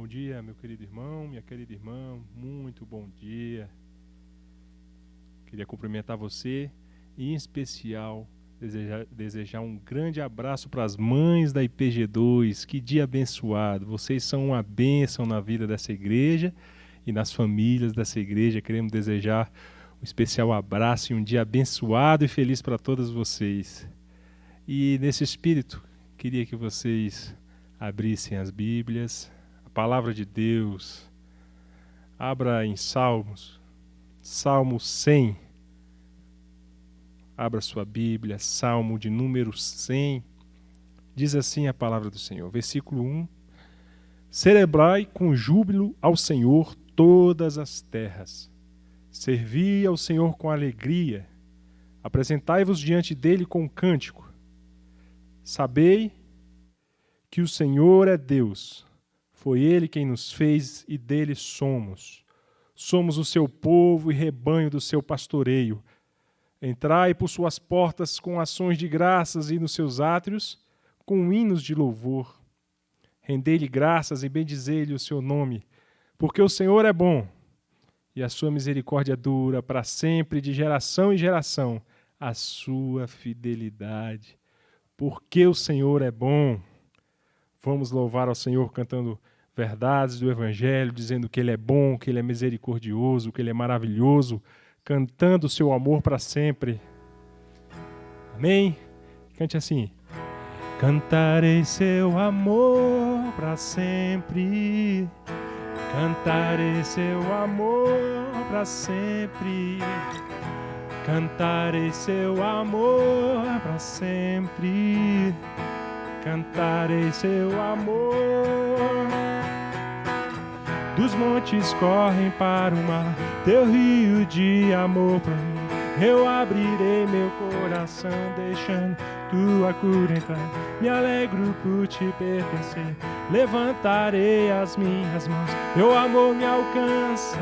Bom dia, meu querido irmão, minha querida irmã, muito bom dia. Queria cumprimentar você e, em especial, desejar um grande abraço para as mães da IPG2. Que dia abençoado! Vocês são uma bênção na vida dessa igreja e nas famílias dessa igreja. Queremos desejar um especial abraço e um dia abençoado e feliz para todas vocês. E nesse espírito, queria que vocês abrissem as Bíblias, a palavra de Deus. Abra em Salmos, Salmo 100. Abra sua Bíblia, Salmo de número 100. Diz assim a palavra do Senhor, versículo 1. Celebrai com júbilo ao Senhor todas as terras. Servi ao Senhor com alegria. Apresentai-vos diante dele com cântico. Sabei que o Senhor é Deus. Foi ele quem nos fez e dele somos. Somos o seu povo e rebanho do seu pastoreio. Entrai por suas portas com ações de graças e nos seus átrios com hinos de louvor. Rendei-lhe graças e bendizei-lhe o seu nome, porque o Senhor é bom e a sua misericórdia dura para sempre, de geração em geração, a sua fidelidade. Porque o Senhor é bom. Vamos louvar ao Senhor cantando verdades do Evangelho, dizendo que Ele é bom, que Ele é misericordioso, que Ele é maravilhoso, cantando o seu amor para sempre. Amém? Cante assim. Cantarei seu amor para sempre. Cantarei seu amor para sempre. Cantarei seu amor para sempre. Cantarei seu amor. Dos montes correm para o mar, teu rio de amor para mim. Eu abrirei meu coração, deixando tua cura entrar. Me alegro por te pertencer, levantarei as minhas mãos. Teu amor me alcança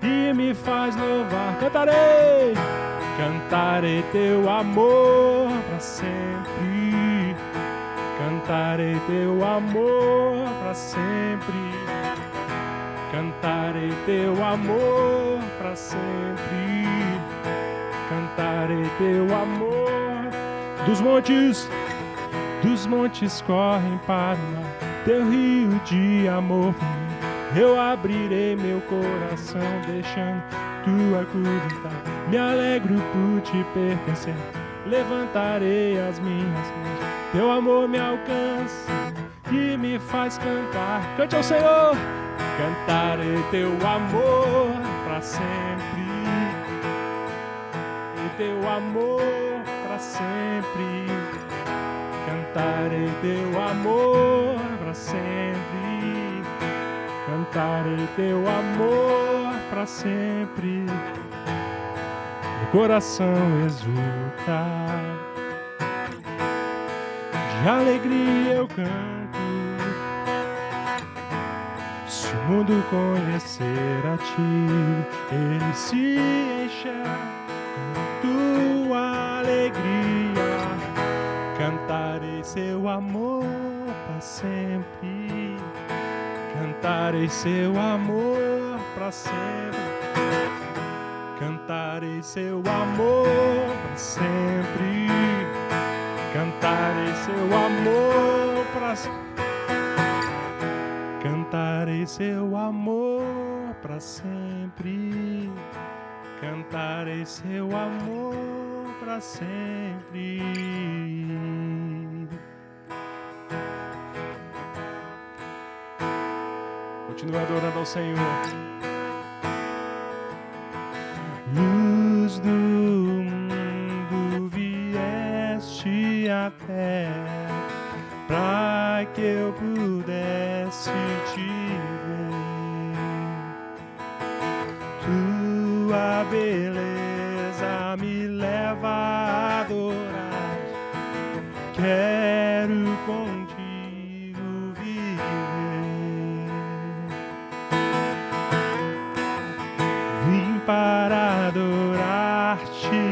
e me faz louvar. Cantarei, cantarei teu amor para sempre. Cantarei teu amor para sempre. Cantarei teu amor para sempre. Cantarei teu amor. Dos montes correm para o mar, teu rio de amor por mim. Eu abrirei meu coração, deixando tua cura entrar. Me alegro por te pertencer, levantarei as minhas mãos. Teu amor me alcança e me faz cantar. Cante ao Senhor. Cantarei teu amor para sempre. E teu amor para sempre. Cantarei teu amor para sempre. Cantarei teu amor para sempre. Meu coração exulta, de alegria eu canto. Se o mundo conhecer a ti, ele se encherá com tua alegria. Cantarei seu amor para sempre. Cantarei seu amor para sempre. Cantarei seu amor para sempre. Cantarei seu amor para sempre. Cantarei seu amor para sempre. Cantarei seu amor para sempre. Continue adorando ao Senhor. Luz do mundo vieste à terra, para que eu pudesse te ver. Tua beleza me leva a adorar. Quero contigo viver. Vim para adorar-te,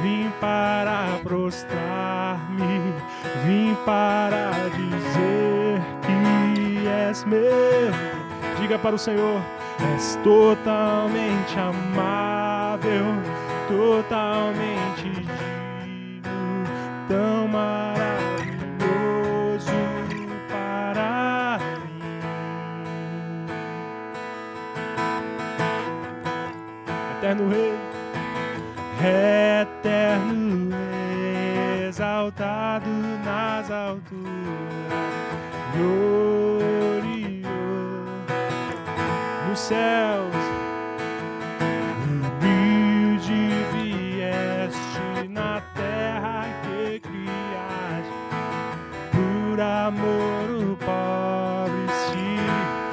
vim para prostrar-me, vim para dizer que és meu. Diga para o Senhor: és totalmente amável, totalmente digno, tão maravilhoso para mim. Eterno Rei, eterno, exaltado nas alturas, glorioso nos céus, humilde vieste na terra que criaste, por amor o pobre se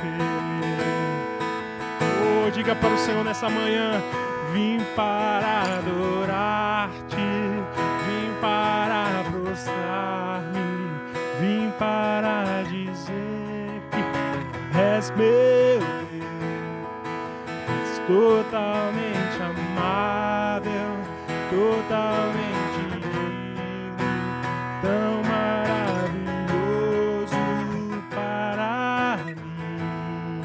fez. Oh, diga para o Senhor nessa manhã: vim para adorar-te, vim para prostrar-me, vim para dizer que és meu Deus, és totalmente amável, totalmente digno, tão maravilhoso para mim.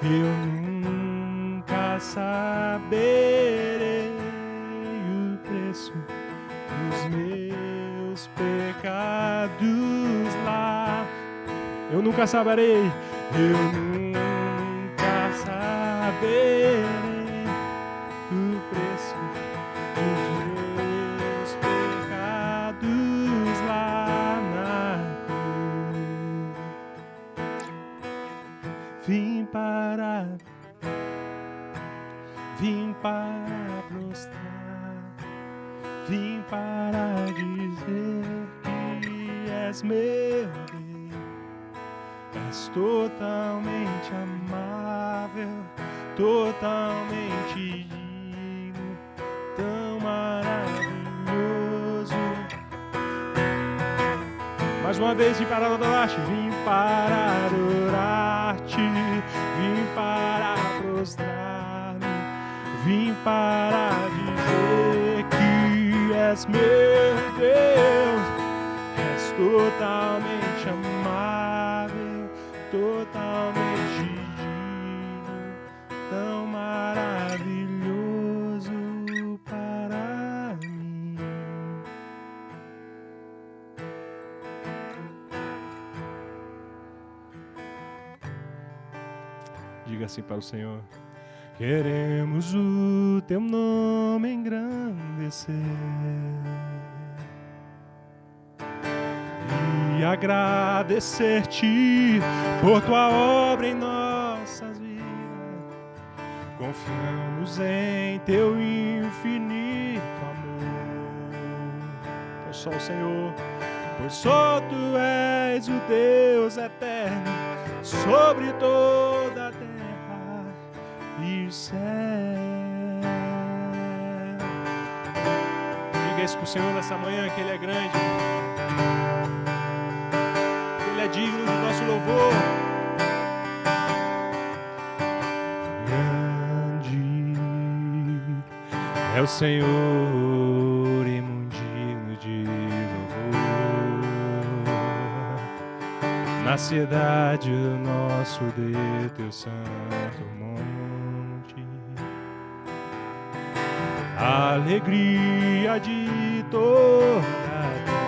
Eu nunca saberei o preço dos meus pecados lá. Eu nunca saberei, eu nunca saberei o preço dos meus pecados lá na cruz. Vim para prostrar, vim para dizer que és meu Deus, és totalmente amável, totalmente digno, tão maravilhoso. Mais uma vez, vim para adorar-te, vim para adorar-te, vim para prostrar-me, vim para dizer que és meu Deus, és totalmente amável, totalmente digno, tão maravilhoso para mim. Diga assim para o Senhor: queremos o teu nome engrandecer e agradecer-te por tua obra em nossas vidas. Confiamos em teu infinito amor, pois só o Senhor, pois só tu és o Deus eterno sobre toda a terra e o céu. Diga isso para o Senhor nessa manhã, que Ele é grande, que Ele é digno do nosso louvor. Grande é o Senhor e muito digno de louvor. Na cidade o nosso Deus, teu santo monte, a alegria de toda a terra.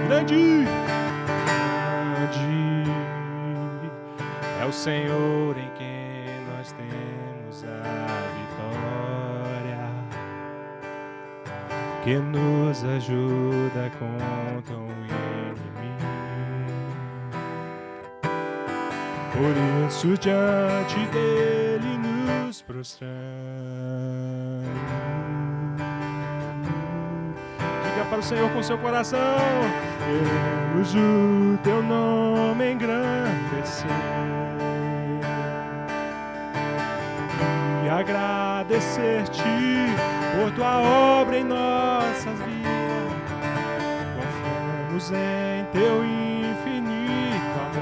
Grande é o Senhor em quem nós temos a vitória, que nos ajuda contra o inimigo. Por isso diante dele nos prostramos. Diga para o Senhor com seu coração: queremos o teu nome engrandecer e agradecer-te por tua obra em nossas vidas. Confiamos em teu infinito amor,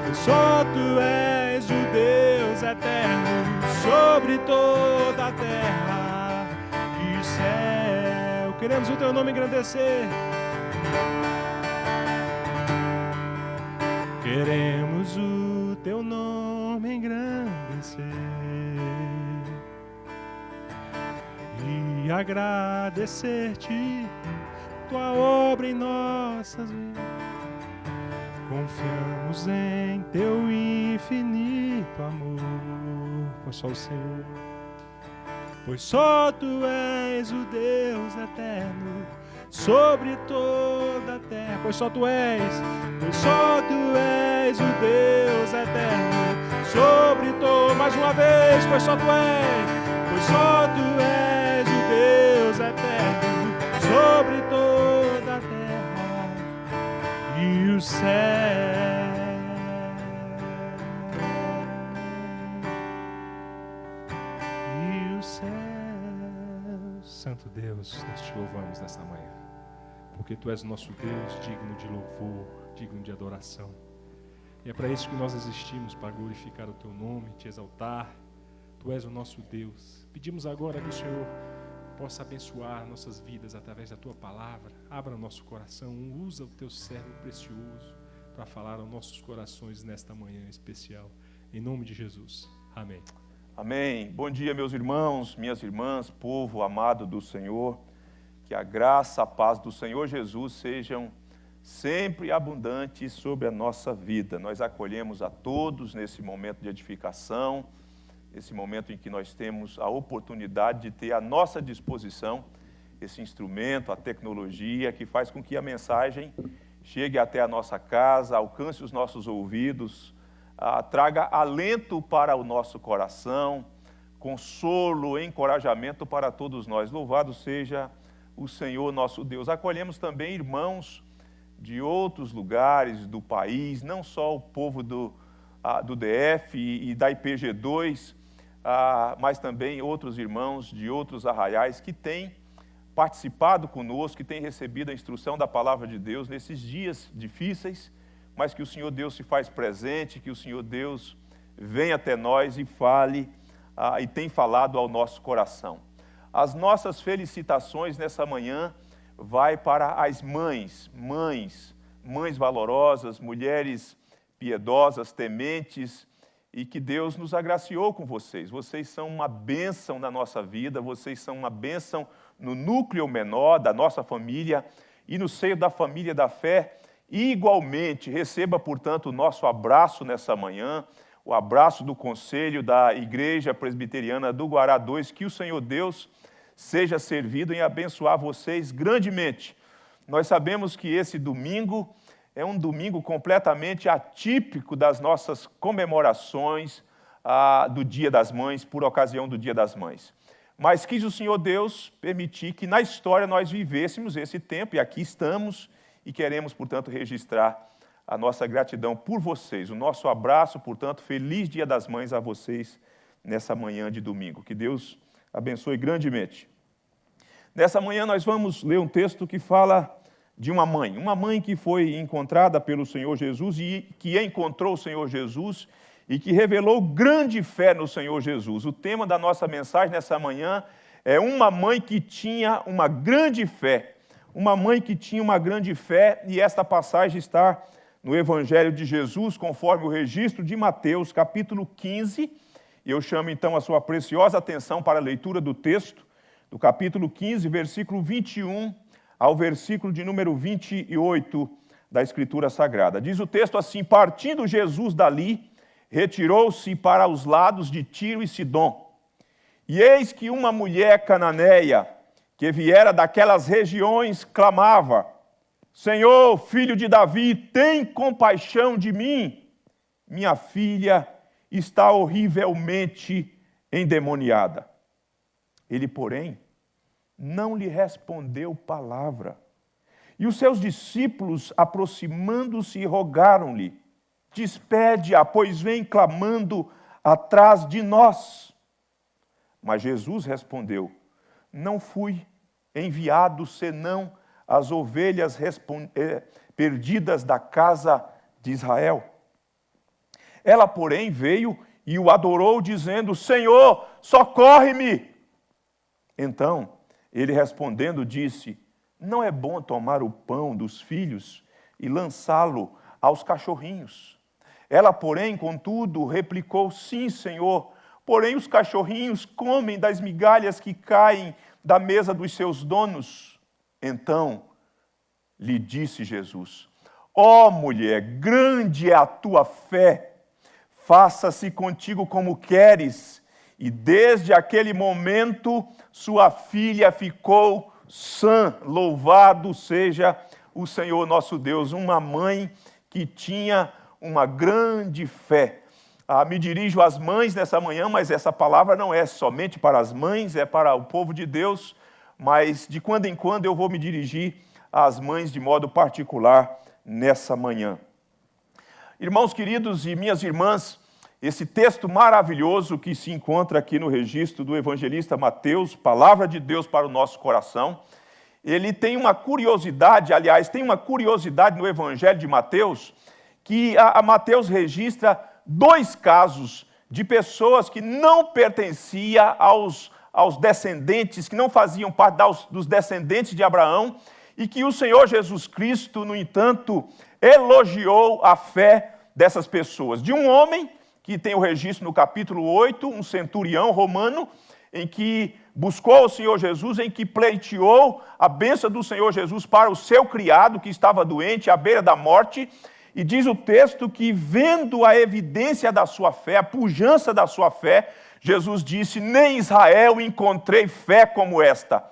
pois só tu és o Deus eterno sobre toda a terra e o céu. queremos o teu nome engrandecer. Queremos o teu nome engrandecer e agradecer-te tua obra em nossas vidas. Confiamos em teu infinito amor, pois só o Senhor, pois só tu és o Deus eterno sobre toda a terra, pois só tu és o Deus eterno sobre todo, mais uma vez, pois só tu és o Deus eterno sobre toda a terra e o céu. E o céu. Santo Deus, nós te louvamos nesta manhã, porque tu és o nosso Deus digno de louvor, digno de adoração. E é para isso que nós existimos, para glorificar o teu nome, te exaltar. Tu és o nosso Deus. Pedimos agora que o Senhor possa abençoar nossas vidas através da tua palavra. Abra o nosso coração, usa o teu servo precioso para falar aos nossos corações nesta manhã especial. Em nome de Jesus. Amém. Amém. Bom dia, meus irmãos, minhas irmãs, povo amado do Senhor. Que a graça, a paz do Senhor Jesus sejam sempre abundantes sobre a nossa vida. Nós acolhemos a todos nesse momento de edificação, esse momento em que nós temos a oportunidade de ter à nossa disposição esse instrumento, a tecnologia, que faz com que a mensagem chegue até a nossa casa, alcance os nossos ouvidos, traga alento para o nosso coração, consolo, encorajamento para todos nós. Louvado seja o Senhor nosso Deus. Acolhemos também irmãos de outros lugares do país, não só o povo do DF e da IPG2, mas também outros irmãos de outros arraiais que têm participado conosco, que têm recebido a instrução da palavra de Deus nesses dias difíceis, mas que o Senhor Deus se faz presente, que o Senhor Deus vem até nós e fale, e tem falado ao nosso coração. As nossas felicitações nessa manhã vai para as mães valorosas, mulheres piedosas, tementes, e que Deus nos agraciou com vocês. Vocês são uma bênção na nossa vida, vocês são uma bênção no núcleo menor da nossa família e no seio da família da fé. E, igualmente, receba, portanto, o nosso abraço nessa manhã, o abraço do Conselho da Igreja Presbiteriana do Guará 2, que o Senhor Deus seja servido em abençoar vocês grandemente. Nós sabemos que esse domingo é um domingo completamente atípico das nossas comemorações do Dia das Mães, por ocasião do Dia das Mães. Mas quis o Senhor Deus permitir que na história nós vivêssemos esse tempo, e aqui estamos, e queremos, portanto, registrar a nossa gratidão por vocês. O nosso abraço, portanto, feliz Dia das Mães a vocês nessa manhã de domingo. Que Deus abençoe grandemente. Nessa manhã nós vamos ler um texto que fala de uma mãe que foi encontrada pelo Senhor Jesus e que encontrou o Senhor Jesus e que revelou grande fé no Senhor Jesus. O tema da nossa mensagem nessa manhã é uma mãe que tinha uma grande fé. Uma mãe que tinha uma grande fé, e esta passagem está no Evangelho de Jesus, conforme o registro de Mateus, capítulo 15. Eu chamo então a sua preciosa atenção para a leitura do texto, do capítulo 15, versículo 21 ao versículo de número 28 da Escritura Sagrada. Diz o texto assim: partindo Jesus dali, retirou-se para os lados de Tiro e Sidom. E eis que uma mulher cananeia, que viera daquelas regiões, clamava: Senhor, filho de Davi, tem compaixão de mim. Minha filha está horrivelmente endemoniada. Ele, porém, não lhe respondeu palavra. E os seus discípulos, aproximando-se, rogaram-lhe: despede-a, pois vem clamando atrás de nós. Mas Jesus respondeu: não fui enviado senão as ovelhas perdidas da casa de Israel. Ela, porém, veio e o adorou, dizendo: Senhor, socorre-me. Então, Ele respondendo disse: não é bom tomar o pão dos filhos e lançá-lo aos cachorrinhos. Ela, porém, contudo, replicou: sim, Senhor, porém os cachorrinhos comem das migalhas que caem da mesa dos seus donos. Então lhe disse Jesus: ó mulher, grande é a tua fé, faça-se contigo como queres. E desde aquele momento sua filha ficou sã. Louvado seja o Senhor nosso Deus. Uma mãe que tinha uma grande fé. Me dirijo às mães nessa manhã, mas essa palavra não é somente para as mães, é para o povo de Deus, mas de quando em quando eu vou me dirigir às mães de modo particular nessa manhã. Irmãos queridos e minhas irmãs, esse texto maravilhoso que se encontra aqui no registro do evangelista Mateus, palavra de Deus para o nosso coração, ele tem uma curiosidade, aliás, tem uma curiosidade no evangelho de Mateus, que a Mateus registra 2 casos de pessoas que não pertenciam aos descendentes, que não faziam parte dos descendentes de Abraão, e que o Senhor Jesus Cristo, no entanto, elogiou a fé dessas pessoas. De um homem que tem o registro no capítulo 8, um centurião romano, em que buscou o Senhor Jesus, em que pleiteou a bênção do Senhor Jesus para o seu criado, que estava doente, à beira da morte, e diz o texto que, vendo a evidência da sua fé, a pujança da sua fé, Jesus disse: nem em Israel encontrei fé como esta.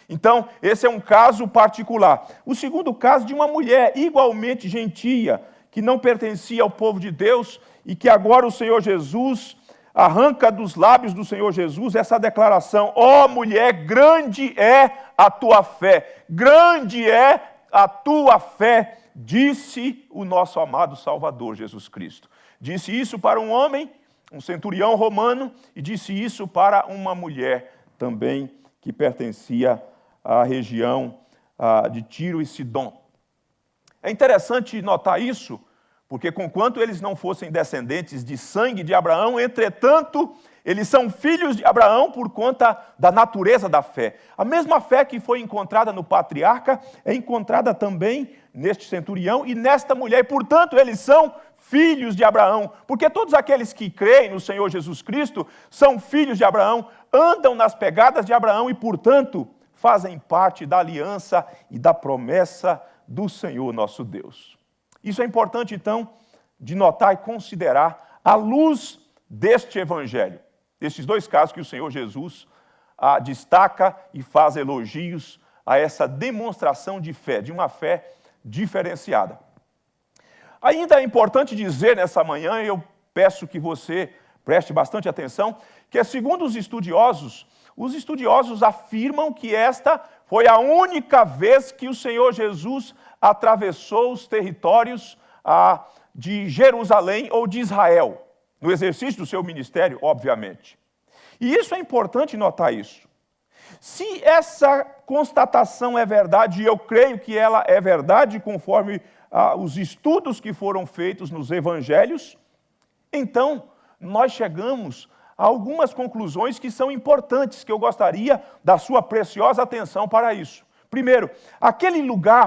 Então, esse é um caso particular. O segundo caso de uma mulher igualmente gentia, que não pertencia ao povo de Deus, e que agora o Senhor Jesus arranca dos lábios do Senhor Jesus essa declaração: ó mulher, grande é a tua fé, grande é a tua fé, disse o nosso amado Salvador Jesus Cristo. Disse isso para um homem, um centurião romano, e disse isso para uma mulher também que pertencia à região de Tiro e Sidom. É interessante notar isso, porque conquanto eles não fossem descendentes de sangue de Abraão, entretanto, eles são filhos de Abraão por conta da natureza da fé. A mesma fé que foi encontrada no patriarca é encontrada também neste centurião e nesta mulher. E, portanto, eles são filhos de Abraão, porque todos aqueles que creem no Senhor Jesus Cristo são filhos de Abraão, andam nas pegadas de Abraão e, portanto, fazem parte da aliança e da promessa do Senhor nosso Deus. Isso é importante, então, de notar e considerar à luz deste evangelho, desses 2 casos que o Senhor Jesus destaca e faz elogios a essa demonstração de fé, de uma fé diferenciada. Ainda é importante dizer nessa manhã, eu peço que você preste bastante atenção, que segundo os estudiosos afirmam que esta foi a única vez que o Senhor Jesus atravessou os territórios de Jerusalém ou de Israel, no exercício do seu ministério, obviamente. E isso é importante notar isso. Se essa constatação é verdade, e eu creio que ela é verdade conforme os estudos que foram feitos nos evangelhos, então nós chegamos a algumas conclusões que são importantes, que eu gostaria da sua preciosa atenção para isso. Primeiro,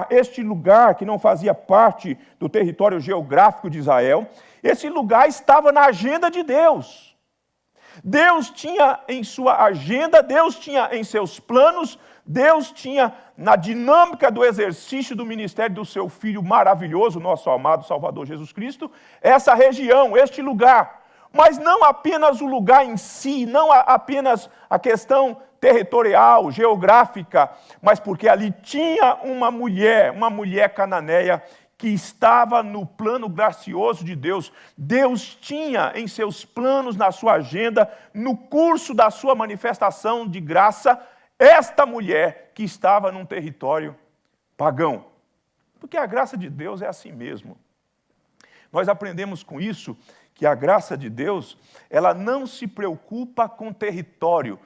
este lugar que não fazia parte do território geográfico de Israel, esse lugar estava na agenda de Deus. Deus tinha em sua agenda, Deus tinha em seus planos, Deus tinha na dinâmica do exercício do ministério do seu Filho maravilhoso, nosso amado Salvador Jesus Cristo, essa região, este lugar. Mas não apenas o lugar em si, não apenas a questão territorial, geográfica, mas porque ali tinha uma mulher cananeia, que estava no plano gracioso de Deus. Deus tinha em seus planos, na sua agenda, no curso da sua manifestação de graça, esta mulher que estava num território pagão. Porque a graça de Deus é assim mesmo. Nós aprendemos com isso que a graça de Deus, ela não se preocupa com território,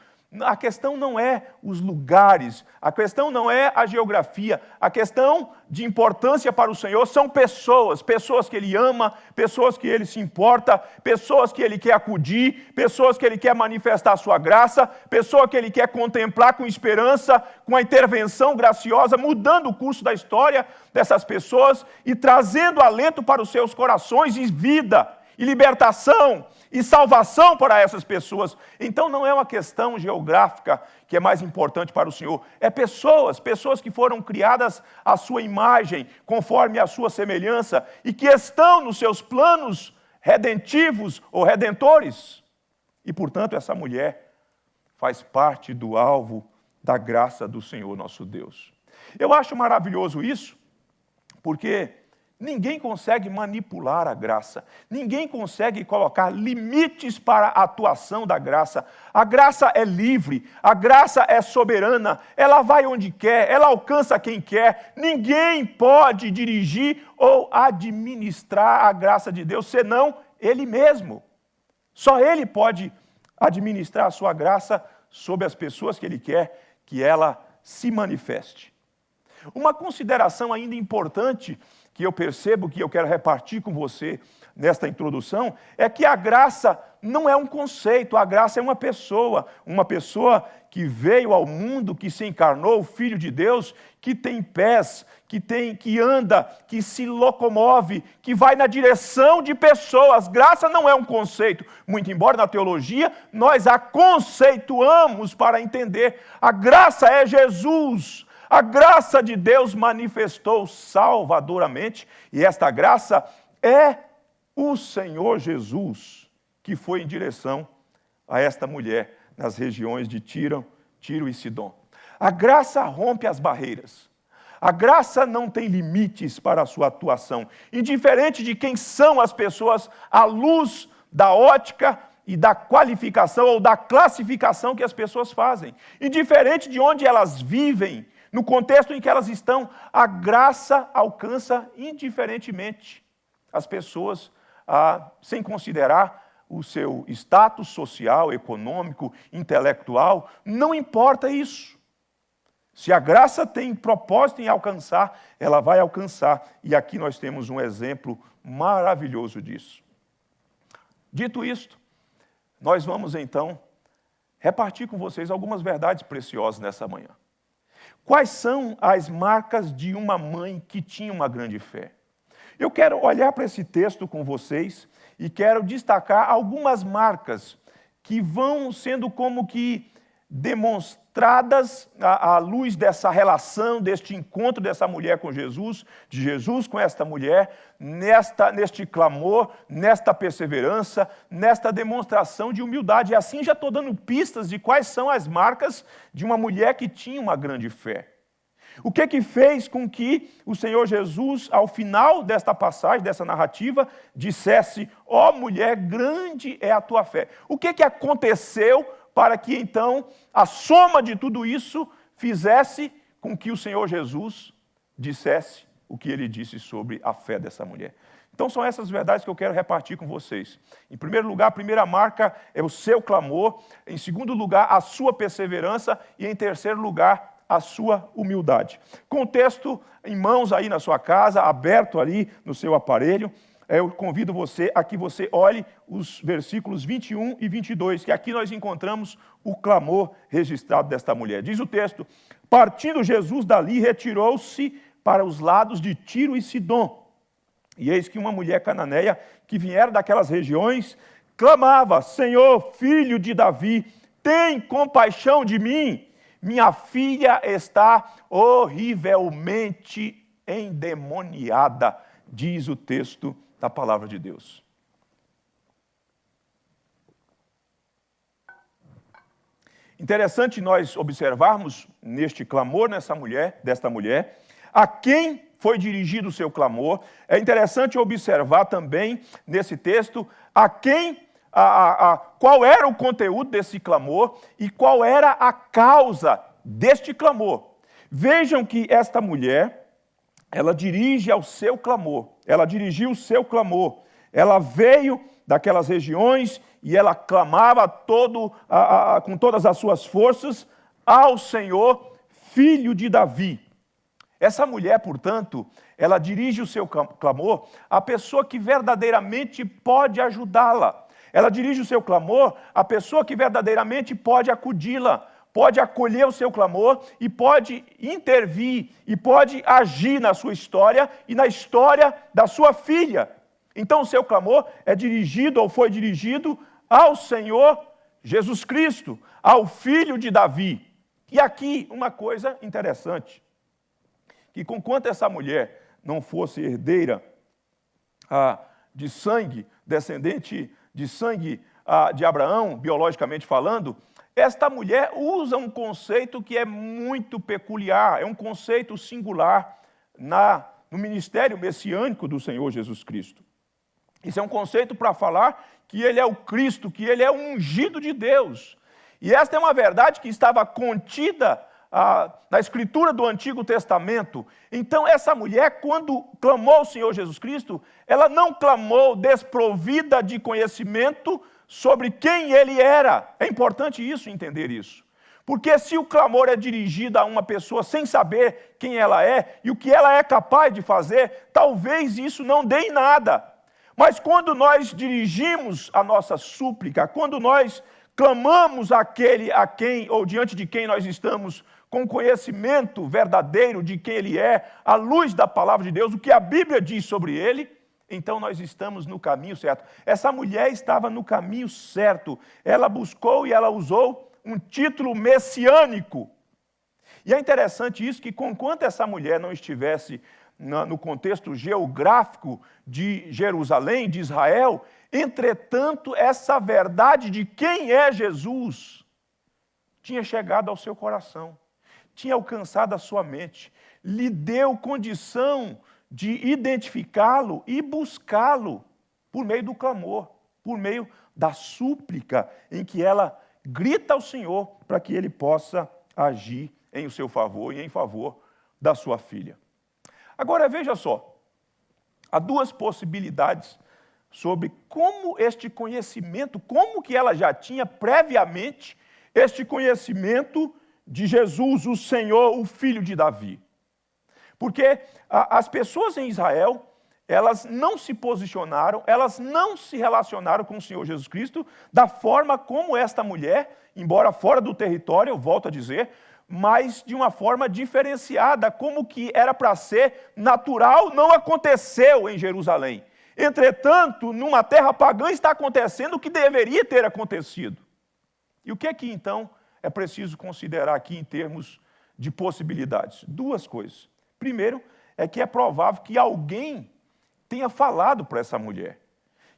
A questão não é os lugares, a questão não é a geografia, a questão de importância para o Senhor são pessoas, pessoas que Ele ama, pessoas que Ele se importa, pessoas que Ele quer acudir, pessoas que Ele quer manifestar a sua graça, pessoas que Ele quer contemplar com esperança, com a intervenção graciosa, mudando o curso da história dessas pessoas e trazendo alento para os seus corações e vida, e libertação, e salvação para essas pessoas. Então não é uma questão geográfica que é mais importante para o Senhor, é pessoas que foram criadas à sua imagem, conforme a sua semelhança, e que estão nos seus planos redentivos ou redentores. E portanto essa mulher faz parte do alvo da graça do Senhor nosso Deus. Eu acho maravilhoso isso, porque ninguém consegue manipular a graça. Ninguém consegue colocar limites para a atuação da graça. A graça é livre, a graça é soberana, ela vai onde quer, ela alcança quem quer. Ninguém pode dirigir ou administrar a graça de Deus, senão Ele mesmo. Só Ele pode administrar a sua graça sobre as pessoas que Ele quer que ela se manifeste. Uma consideração ainda importante que eu percebo, que eu quero repartir com você nesta introdução, é que a graça não é um conceito, a graça é uma pessoa que veio ao mundo, que se encarnou, o Filho de Deus, que tem pés, que anda, que se locomove, que vai na direção de pessoas. Graça não é um conceito, muito embora na teologia nós a conceituamos para entender. A graça é Jesus. A graça de Deus manifestou salvadoramente, e esta graça é o Senhor Jesus, que foi em direção a esta mulher nas regiões de Tiro e Sidom. A graça rompe as barreiras. A graça não tem limites para a sua atuação, indiferente de quem são as pessoas, à luz da ótica e da qualificação ou da classificação que as pessoas fazem, indiferente de onde elas vivem, no contexto em que elas estão, a graça alcança indiferentemente as pessoas, sem considerar o seu status social, econômico, intelectual. Não importa isso. Se a graça tem propósito em alcançar, ela vai alcançar. E aqui nós temos um exemplo maravilhoso disso. Dito isto, nós vamos então repartir com vocês algumas verdades preciosas nessa manhã. Quais são as marcas de uma mãe que tinha uma grande fé? Eu quero olhar para esse texto com vocês e quero destacar algumas marcas que vão sendo como que demonstradas à luz dessa relação, deste encontro dessa mulher com Jesus, de Jesus com esta mulher, neste clamor, nesta perseverança, nesta demonstração de humildade. E assim já estou dando pistas de quais são as marcas de uma mulher que tinha uma grande fé. O que fez com que o Senhor Jesus, ao final desta passagem, dessa narrativa, dissesse: ó mulher, grande é a tua fé? O que aconteceu para que então a soma de tudo isso fizesse com que o Senhor Jesus dissesse o que ele disse sobre a fé dessa mulher? Então são essas verdades que eu quero repartir com vocês. Em primeiro lugar, a primeira marca é o seu clamor. Em segundo lugar, a sua perseverança. E em terceiro lugar, a sua humildade. Com o texto em mãos aí na sua casa, aberto ali no seu aparelho, eu convido você a que você olhe os versículos 21 e 22, que aqui nós encontramos o clamor registrado desta mulher. Diz o texto: partindo Jesus dali, retirou-se para os lados de Tiro e Sidom. E eis que uma mulher cananeia, que viera daquelas regiões, clamava: Senhor, filho de Davi, tem compaixão de mim. Minha filha está horrivelmente endemoniada, diz o texto da palavra de Deus. Interessante nós observarmos neste clamor desta mulher, a quem foi dirigido o seu clamor. É interessante observar também nesse texto qual era o conteúdo desse clamor e qual era a causa deste clamor. Vejam que esta mulher, ela dirigiu o seu clamor, ela veio daquelas regiões e ela clamava com todas as suas forças ao Senhor, Filho de Davi. Essa mulher, portanto, ela dirige o seu clamor à pessoa que verdadeiramente pode ajudá-la. Ela dirige o seu clamor à pessoa que verdadeiramente pode acudi-la, pode acolher o seu clamor e pode intervir e pode agir na sua história e na história da sua filha. Então o seu clamor é dirigido ou foi dirigido ao Senhor Jesus Cristo, ao Filho de Davi. E aqui uma coisa interessante, que conquanto essa mulher não fosse herdeira de sangue, descendente de sangue de Abraão, biologicamente falando, esta mulher usa um conceito que é muito peculiar, é um conceito singular no ministério messiânico do Senhor Jesus Cristo. Isso é um conceito para falar que ele é o Cristo, que ele é o ungido de Deus. E esta é uma verdade que estava contida na escritura do Antigo Testamento. Então essa mulher, quando clamou ao Senhor Jesus Cristo, ela não clamou desprovida de conhecimento sobre quem ele era. É importante entender isso. Porque se o clamor é dirigido a uma pessoa sem saber quem ela é e o que ela é capaz de fazer, talvez isso não dê em nada. Mas quando nós dirigimos a nossa súplica, quando nós clamamos àquele a quem ou diante de quem nós estamos com conhecimento verdadeiro de quem ele é, à luz da palavra de Deus, o que a Bíblia diz sobre ele, então nós estamos no caminho certo. Essa mulher estava no caminho certo. Ela buscou e ela usou um título messiânico. E é interessante isso, que conquanto essa mulher não estivesse no contexto geográfico de Jerusalém, de Israel, entretanto, essa verdade de quem é Jesus tinha chegado ao seu coração, tinha alcançado a sua mente, lhe deu condição de identificá-lo e buscá-lo por meio do clamor, por meio da súplica em que ela grita ao Senhor para que ele possa agir em o seu favor e em favor da sua filha. Agora veja só, há duas possibilidades sobre como este conhecimento, como que ela já tinha previamente este conhecimento de Jesus, o Senhor, o Filho de Davi. Porque as pessoas em Israel, elas não se posicionaram, elas não se relacionaram com o Senhor Jesus Cristo da forma como esta mulher, embora fora do território, eu volto a dizer, mas de uma forma diferenciada, como que era para ser natural, não aconteceu em Jerusalém. Entretanto, numa terra pagã está acontecendo o que deveria ter acontecido. E o que é que então é preciso considerar aqui em termos de possibilidades? Duas coisas. Primeiro, é que é provável que alguém tenha falado para essa mulher,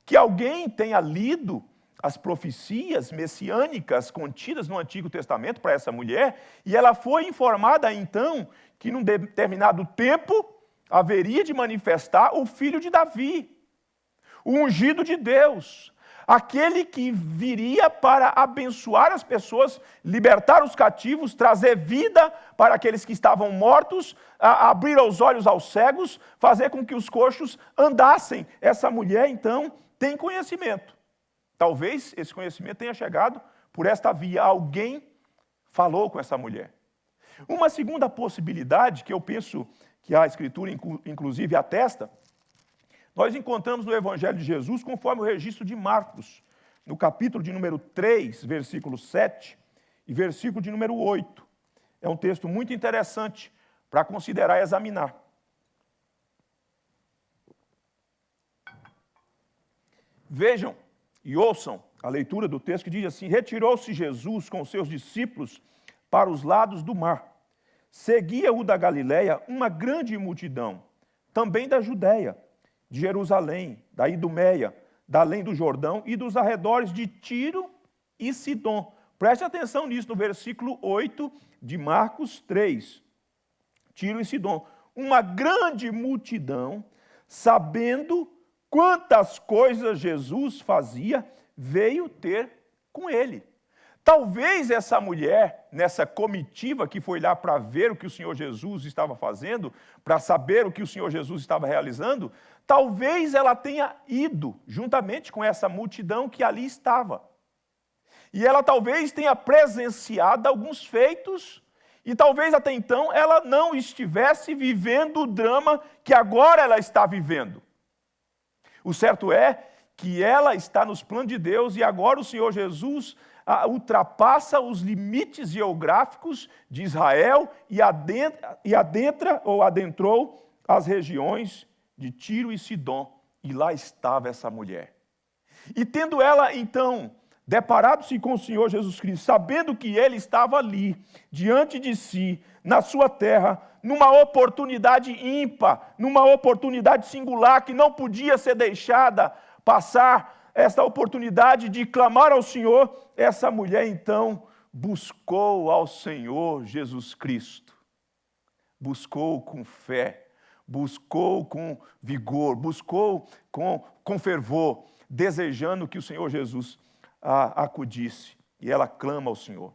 que alguém tenha lido as profecias messiânicas contidas no Antigo Testamento para essa mulher, e ela foi informada então que num determinado tempo haveria de manifestar o Filho de Davi, o ungido de Deus, aquele que viria para abençoar as pessoas, libertar os cativos, trazer vida para aqueles que estavam mortos, abrir os olhos aos cegos, fazer com que os coxos andassem. Essa mulher então tem conhecimento. Talvez esse conhecimento tenha chegado por esta via. Alguém falou com essa mulher. Uma segunda possibilidade, que eu penso que a Escritura inclusive atesta, nós encontramos no Evangelho de Jesus, conforme o registro de Marcos, no capítulo de número 3, versículo 7 e versículo de número 8. É um texto muito interessante para considerar e examinar. Vejam e ouçam a leitura do texto que diz assim: retirou-se Jesus com os seus discípulos para os lados do mar. Seguia-o da Galileia uma grande multidão, também da Judéia, de Jerusalém, da Idumeia, da além do Jordão e dos arredores de Tiro e Sidom. Preste atenção nisso, no versículo 8 de Marcos 3. Tiro e Sidom. Uma grande multidão, sabendo quantas coisas Jesus fazia, veio ter com ele. Talvez essa mulher, nessa comitiva que foi lá para ver o que o Senhor Jesus estava fazendo, para saber o que o Senhor Jesus estava realizando, talvez ela tenha ido juntamente com essa multidão que ali estava. E ela talvez tenha presenciado alguns feitos, e talvez até então ela não estivesse vivendo o drama que agora ela está vivendo. O certo é que ela está nos planos de Deus e agora o Senhor Jesus ultrapassa os limites geográficos de Israel e adentrou as regiões de Tiro e Sidom. E lá estava essa mulher. E tendo ela, então, deparado-se com o Senhor Jesus Cristo, sabendo que ele estava ali, diante de si, na sua terra, numa oportunidade ímpar, numa oportunidade singular, que não podia ser deixada passar, esta oportunidade de clamar ao Senhor, essa mulher então buscou ao Senhor Jesus Cristo. Buscou com fé, buscou com vigor, buscou com fervor, desejando que o Senhor Jesus acudisse. E ela clama ao Senhor.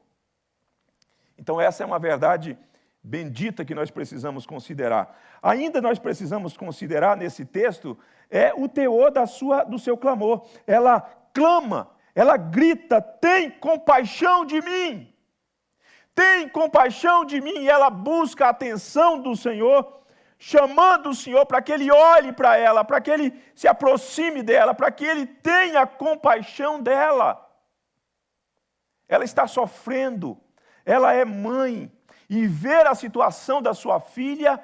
Então essa é uma verdade bendita que nós precisamos considerar. Ainda nós precisamos considerar nesse texto o teor do seu clamor. Ela clama, ela grita, tem compaixão de mim. Tem compaixão de mim. E ela busca a atenção do Senhor, chamando o Senhor para que Ele olhe para ela, para que Ele se aproxime dela, para que Ele tenha compaixão dela. Ela está sofrendo, ela é mãe, e ver a situação da sua filha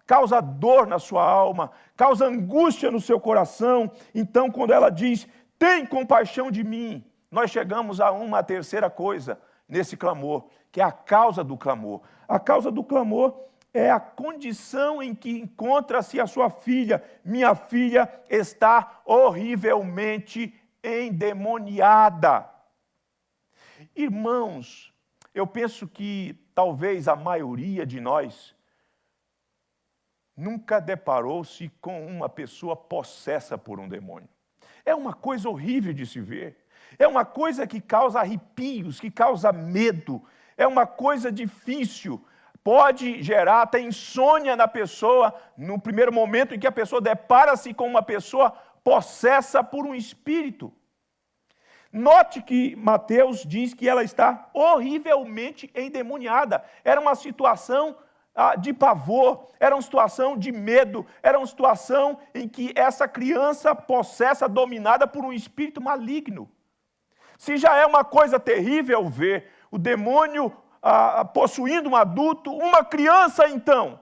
causa dor na sua alma, causa angústia no seu coração. Então, quando ela diz, tem compaixão de mim, nós chegamos a uma terceira coisa nesse clamor, que é a causa do clamor. A causa do clamor é a condição em que encontra-se a sua filha. Minha filha está horrivelmente endemoniada. Irmãos, eu penso que talvez a maioria de nós nunca deparou-se com uma pessoa possessa por um demônio. É uma coisa horrível de se ver. É uma coisa que causa arrepios, que causa medo. É uma coisa difícil. Pode gerar até insônia na pessoa no primeiro momento em que a pessoa depara-se com uma pessoa possessa por um espírito. Note que Mateus diz que ela está horrivelmente endemoniada. Era uma situação de pavor, era uma situação de medo, era uma situação em que essa criança possessa, dominada por um espírito maligno. Se já é uma coisa terrível ver o demônio possuindo um adulto, uma criança então,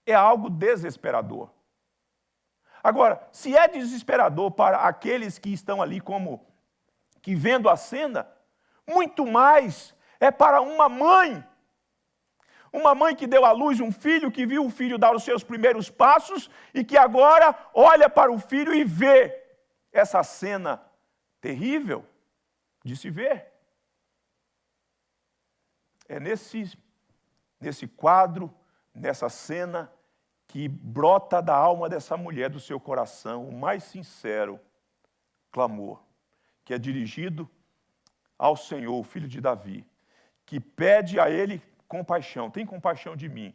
é algo desesperador. Agora, se é desesperador para aqueles que estão ali que vendo a cena, muito mais é para uma mãe que deu à luz um filho, que viu o filho dar os seus primeiros passos e que agora olha para o filho e vê essa cena terrível de se ver. É nesse quadro, nessa cena, que brota da alma dessa mulher, do seu coração, o mais sincero clamor, que é dirigido ao Senhor, o Filho de Davi, que pede a Ele compaixão, tem compaixão de mim,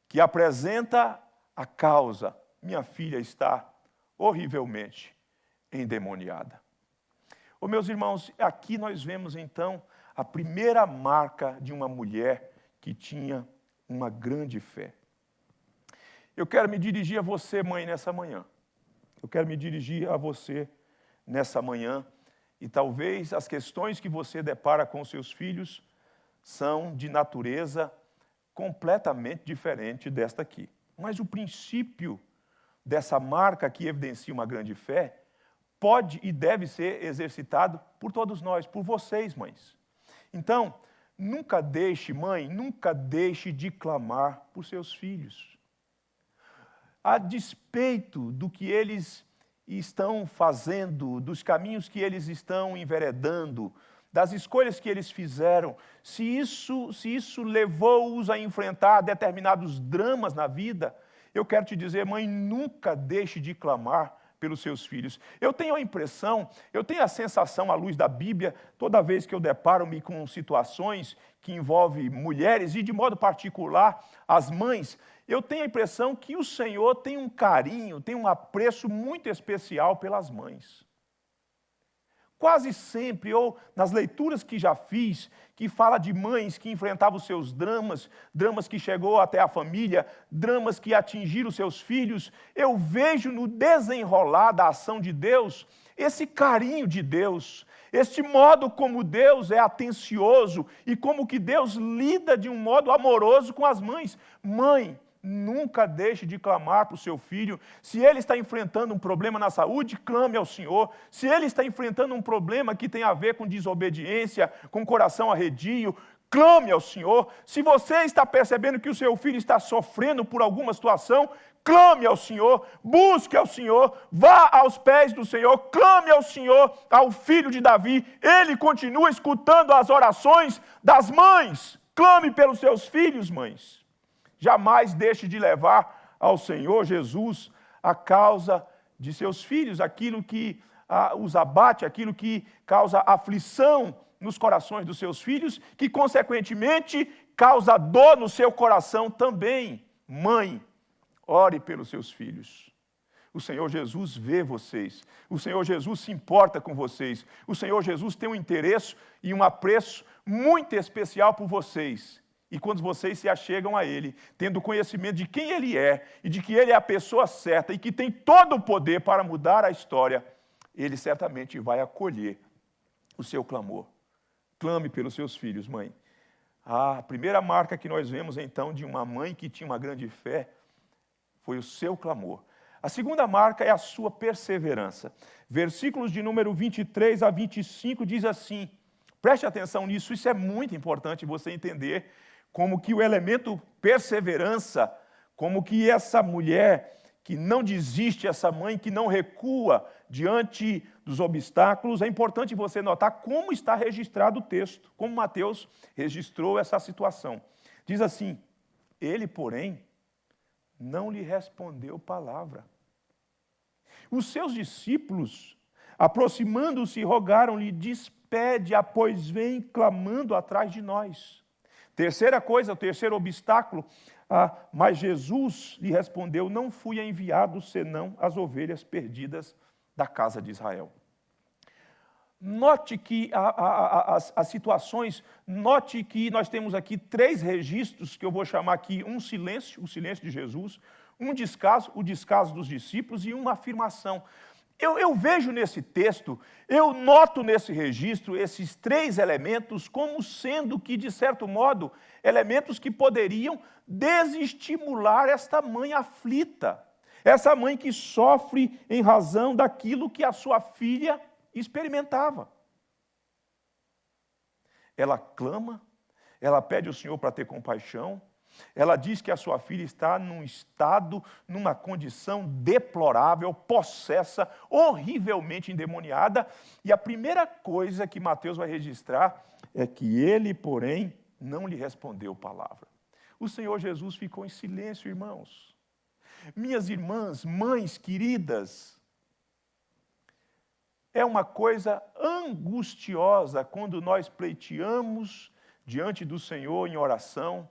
que apresenta a causa, minha filha está horrivelmente endemoniada. Meus irmãos, aqui nós vemos então a primeira marca de uma mulher que tinha uma grande fé. Eu quero me dirigir a você, mãe, nessa manhã. Eu quero me dirigir a você nessa manhã. E talvez as questões que você depara com seus filhos são de natureza completamente diferente desta aqui. Mas o princípio dessa marca que evidencia uma grande fé pode e deve ser exercitado por todos nós, por vocês, mães. Então, nunca deixe, mãe, nunca deixe de clamar por seus filhos. A despeito do que eles estão fazendo, dos caminhos que eles estão enveredando, das escolhas que eles fizeram, se isso levou-os a enfrentar determinados dramas na vida, eu quero te dizer, mãe, nunca deixe de clamar pelos seus filhos. Eu tenho a impressão, eu tenho a sensação, à luz da Bíblia, toda vez que eu deparo-me com situações que envolvem mulheres, e de modo particular as mães, eu tenho a impressão que o Senhor tem um carinho, tem um apreço muito especial pelas mães. Quase sempre, ou nas leituras que já fiz, que fala de mães que enfrentavam os seus dramas, dramas que chegou até a família, dramas que atingiram os seus filhos, eu vejo no desenrolar da ação de Deus, esse carinho de Deus, este modo como Deus é atencioso e como que Deus lida de um modo amoroso com as mães. Mãe, nunca deixe de clamar para o seu filho. Se ele está enfrentando um problema na saúde, clame ao Senhor. Se ele está enfrentando um problema que tem a ver com desobediência, com coração arredio, clame ao Senhor. Se você está percebendo que o seu filho está sofrendo por alguma situação, clame ao Senhor, busque ao Senhor, vá aos pés do Senhor, clame ao Senhor, ao filho de Davi. Ele continua escutando as orações das mães. Clame pelos seus filhos, mães. Jamais deixe de levar ao Senhor Jesus a causa de seus filhos, aquilo que os abate, aquilo que causa aflição nos corações dos seus filhos, que consequentemente causa dor no seu coração também. Mãe, ore pelos seus filhos. O Senhor Jesus vê vocês, o Senhor Jesus se importa com vocês, o Senhor Jesus tem um interesse e um apreço muito especial por vocês. E quando vocês se achegam a Ele, tendo conhecimento de quem Ele é, e de que Ele é a pessoa certa, e que tem todo o poder para mudar a história, Ele certamente vai acolher o seu clamor. Clame pelos seus filhos, mãe. A primeira marca que nós vemos, então, de uma mãe que tinha uma grande fé, foi o seu clamor. A segunda marca é a sua perseverança. Versículos de número 23 a 25 diz assim, preste atenção nisso, isso é muito importante você entender, como que o elemento perseverança, como que essa mulher que não desiste, essa mãe que não recua diante dos obstáculos, é importante você notar como está registrado o texto, como Mateus registrou essa situação. Diz assim, ele, porém, não lhe respondeu palavra. Os seus discípulos, aproximando-se, rogaram-lhe, despede, pois vem clamando atrás de nós. Terceira coisa, o terceiro obstáculo, mas Jesus lhe respondeu, não fui enviado senão as ovelhas perdidas da casa de Israel. Note que as situações, note que nós temos aqui 3 registros, que eu vou chamar aqui um silêncio, o silêncio de Jesus, um descaso, o descaso dos discípulos e uma afirmação. Eu vejo nesse texto, eu noto nesse registro esses 3 elementos como sendo que, de certo modo, elementos que poderiam desestimular esta mãe aflita, essa mãe que sofre em razão daquilo que a sua filha experimentava. Ela clama, ela pede ao Senhor para ter compaixão, ela diz que a sua filha está num estado, numa condição deplorável, possessa, horrivelmente endemoniada, e a primeira coisa que Mateus vai registrar é que ele, porém, não lhe respondeu palavra. O Senhor Jesus ficou em silêncio, irmãos. Minhas irmãs, mães queridas, é uma coisa angustiosa quando nós pleiteamos diante do Senhor em oração,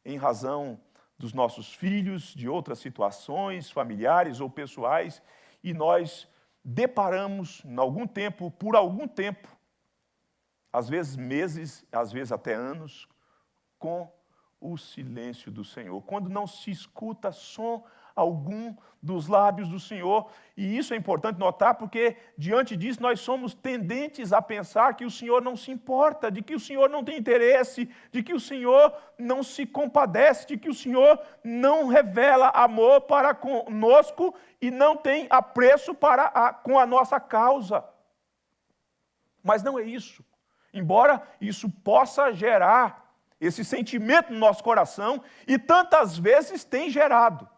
em razão dos nossos filhos, de outras situações familiares ou pessoais, e nós deparamos, por algum tempo, às vezes meses, às vezes até anos, com o silêncio do Senhor. Quando não se escuta som algum dos lábios do Senhor, e isso é importante notar, porque diante disso nós somos tendentes a pensar que o Senhor não se importa, de que o Senhor não tem interesse, de que o Senhor não se compadece, de que o Senhor não revela amor para conosco e não tem apreço com a nossa causa. Mas não é isso. Embora isso possa gerar esse sentimento no nosso coração, e tantas vezes tem gerado.